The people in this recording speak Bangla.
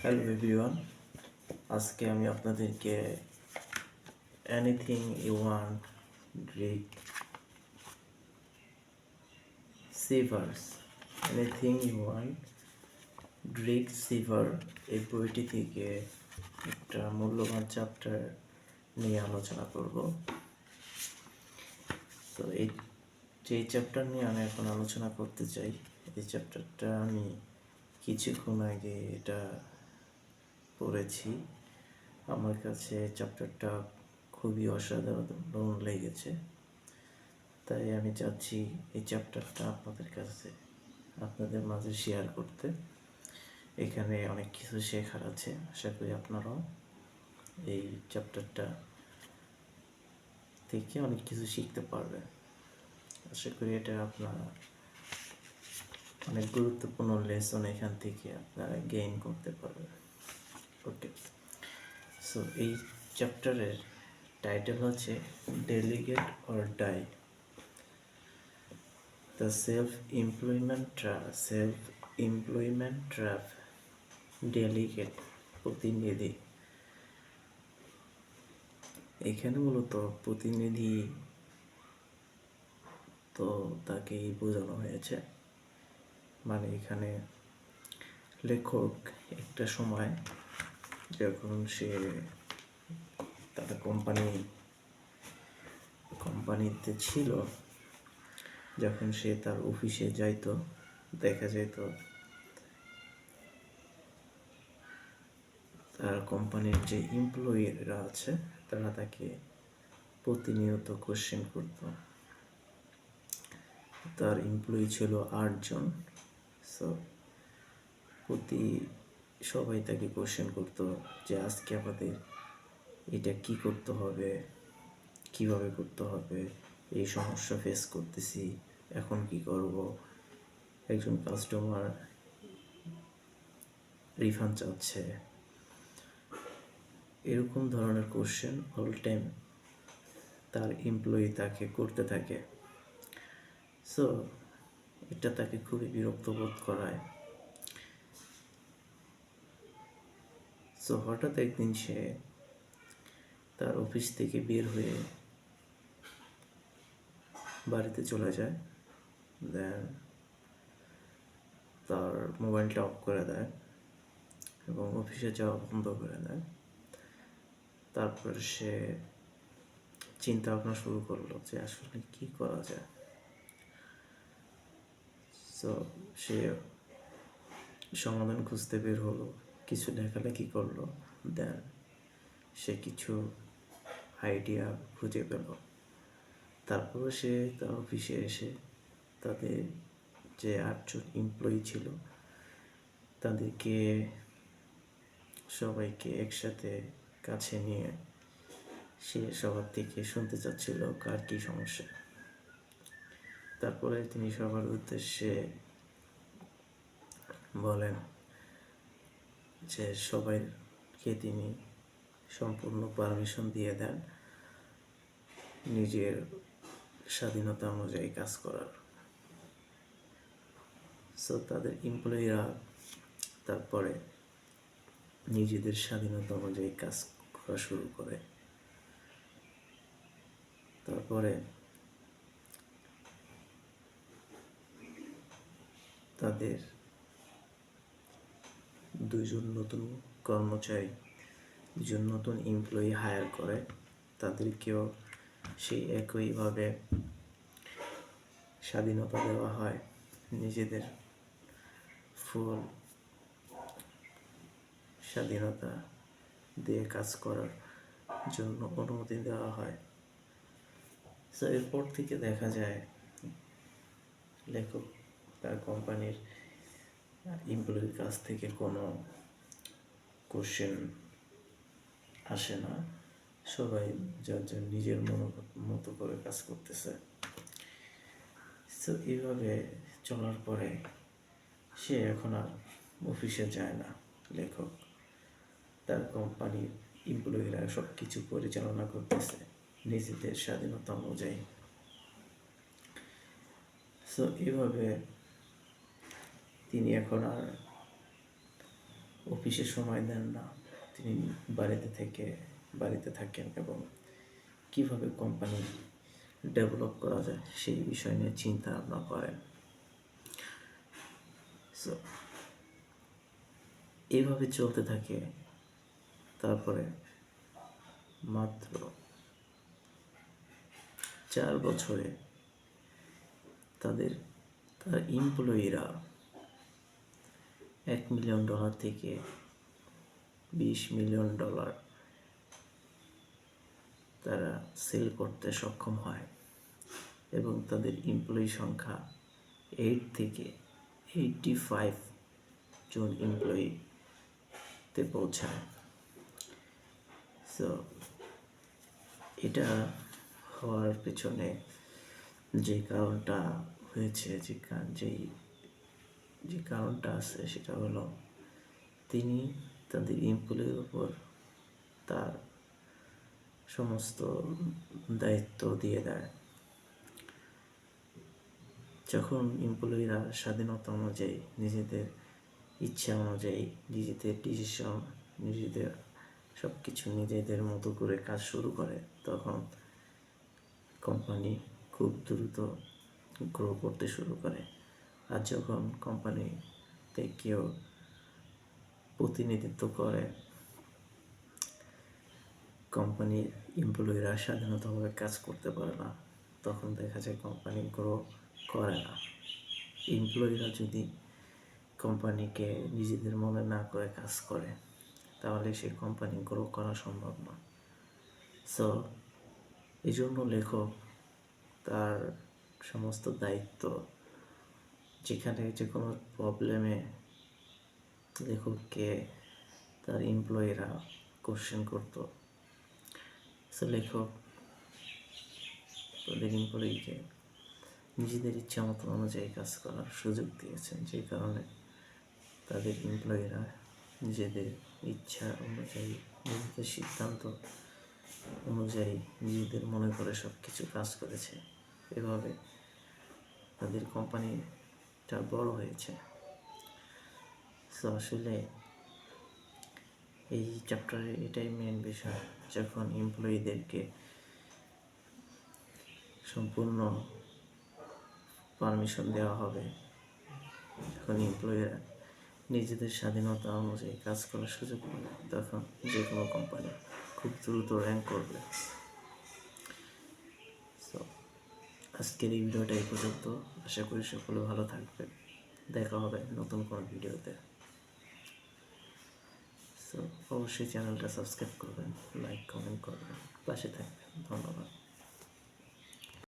হ্যালো এভরিওয়ান, আজকে আমি আপনাদেরকে anything you want Derek Sivers anything you want Derek Sivers এই বইটি থেকে একটা মূল্যবান চ্যাপ্টার নিয়ে আলোচনা করব। তো যে চ্যাপ্টার নিয়ে আমি এখন আলোচনা করতে চাই, এই চ্যাপ্টারটা আমি কিছুক্ষণ আগে এটা পড়েছি। আমার কাছে চ্যাপ্টারটা খুবই অসাধারণ লেগেছে, তাই আমি চাচ্ছি এই চ্যাপ্টারটা আপনাদের মাঝে শেয়ার করতে। এখানে অনেক কিছু শেখার আছে, আশা করি আপনারাও এই চ্যাপ্টারটা থেকে অনেক কিছু শিখতে পারবেন। আশা করি এটা আপনারা অনেক গুরুত্বপূর্ণ লেসন এখান থেকে আপনারা গেইন করতে পারবেন। ওকে, সো এই চ্যাপ্টারের টাইটেল হচ্ছে delegate or die, the self employment trap. Delegate প্রতিনিধি, এখানে মূলত প্রতিনিধি তো তাকেই বোঝানো হয়েছে। মানে এখানে লেখক একটা সময় যখন সে তার কোম্পানিতে ছিল, যখন সে তার অফিসে যাইতো, দেখা যেত তার কোম্পানির যে এমপ্লয়িরা আছে তারা তাকে প্রতিনিয়ত কোশ্চেন করত। তার এমপ্লয়ি ছিল 8 জন। সো সবাই তাকে কোশ্চেন করতো যে আজকে আমাদের এটা কি করতে হবে, কিভাবে করতে হবে, এই সমস্যা ফেস করতেছি, এখন কি করব, একজন কাস্টমার রিফান্ড চাচ্ছে, এরকম ধরনের কোশ্চেন অল টাইম তার এমপ্লয়ি তাকে করতে থাকে। সো এটা তাকে খুবই বিরক্ত বোধ করায়। সো হঠাৎ একদিন সে তার অফিস থেকে বের হয়ে বাড়িতে চলে যায়, দেন তার মোবাইলটা অফ করে দেয় এবং অফিসে যাওয়া বন্ধ করে দেয়। তারপর সে চিন্তা ভাবনা শুরু করলো যে আসলে কি করা যায়। সো সে সমাধান খুঁজতে বের হলো, কিছু লেখালেখি করলো, দেন সে কিছু আইডিয়া খুঁজে পেল। তারপরে সে তার অফিসে এসে তাদের যে 8 জন এমপ্লয়ি ছিল তাদেরকে সবাইকে একসাথে কাছে নিয়ে সে সবার থেকে শুনতে চাচ্ছিল কার কী সমস্যা। তারপরে তিনি সবার উদ্দেশ্যে বলেন যে সবাইকে তিনি সম্পূর্ণ পারমিশন দিয়ে দেন নিজের স্বাধীনতা অনুযায়ী কাজ করার। সো তাদের এমপ্লয়িরা তারপরে নিজেদের স্বাধীনতা অনুযায়ী কাজ করা শুরু করে। তারপরে তাদের 2 জন নতুন কর্মচারী, 2 জন নতুন এমপ্লয়ি হায়ার করে। তাদেরকেও সেই একইভাবে স্বাধীনতা দেওয়া হয়, নিজেদের ফুল স্বাধীনতা দিয়ে কাজ করার জন্য অনুমতি দেওয়া হয়। সো এরপর থেকে দেখা যায় লেখক তার কোম্পানির এমপ্লয়ির কাছ থেকে কোনো কোশ্চেন আসে না, সবাই যার যার নিজের মতো করে কাজ করতেছে। সো এইভাবে চলার পরে সে এখন আর অফিসে যায় না। লেখক তার কোম্পানির এমপ্লয়িরা সব কিছু পরিচালনা করতেছে নিজেদের স্বাধীনতা অনুযায়ী। সো এইভাবে তিনি এখন আর অফিসে সময় দেন না, তিনি বাড়িতে থাকেন এবং কিভাবে কোম্পানি ডেভেলপ করা যায় সেই বিষয় নিয়ে চিন্তা ভাবনা করেন। সো এইভাবে চলতে থাকে। তারপরে মাত্র 4 বছরে তার এমপ্লয়িরা $1 মিলিয়ন থেকে $20 মিলিয়ন তারা সেল করতে সক্ষম হয় এবং তাদের এমপ্লয়ি সংখ্যা 8 থেকে 85 জন এমপ্লয়িতে পৌঁছায়। সো এটা হওয়ার পেছনে যে কারণটা হয়েছে, যে কারণটা আছে সেটা হলো তিনি তাদের এমপ্লয়ির উপর তার সমস্ত দায়িত্ব দিয়ে দেয়। যখন এমপ্লয়িরা স্বাধীনতা অনুযায়ী, নিজেদের ইচ্ছা অনুযায়ী, নিজেদের ডিসিশন, নিজেদের সব কিছু নিজেদের মতো করে কাজ শুরু করে, তখন কোম্পানি খুব দ্রুত গ্রো করতে শুরু করে। আর যখন কোম্পানিতে কেউ প্রতিনিধিত্ব করে, কোম্পানির এমপ্লয়িরা স্বাধীনতাভাবে কাজ করতে পারে না, তখন দেখা যায় কোম্পানি গ্রো করে না। এমপ্লয়িরা যদি কোম্পানিকে নিজেদের মনে না করে কাজ করে, তাহলে সেই কোম্পানি গ্রো করা সম্ভব না। সো এই জন্য লেখক তার সমস্ত দায়িত্ব, যেখানে যে কোনো প্রবলেমে লেখককে তার এমপ্লয়িরা কোশ্চেন করতো, সো লেখক তাদের এমপ্লয়িকে নিজেদের ইচ্ছা মতো অনুযায়ী কাজ করার সুযোগ দিয়েছেন, যে কারণে তাদের এমপ্লয়িরা নিজেদের ইচ্ছা অনুযায়ী, নিজেদের সিদ্ধান্ত অনুযায়ী, নিজেদের মনে করে সব কিছু কাজ করেছে। এভাবে তাদের কোম্পানিটা বড় হয়েছে। সো আসলে এই চ্যাপ্টারে এটাই মেন বিষয়। যখন এমপ্লয়িদেরকে সম্পূর্ণ পারমিশন দেওয়া হবে, যখন এমপ্লয়িরা নিজেদের স্বাধীনতা অনুযায়ী কাজ করার সুযোগ পাবে, তখন যে কোনো কোম্পানি খুব দ্রুত র্যাঙ্ক করবে। সো আজকের এই ভিডিওটা এই পর্যন্ত। আশা করি সকলে ভালো থাকবে। দেখা হবে নতুন কোনো ভিডিওতে। সো অবশ্যই চ্যানেলটা সাবস্ক্রাইব করবেন, লাইক কমেন্ট করবেন, পাশে থাকবেন। ধন্যবাদ।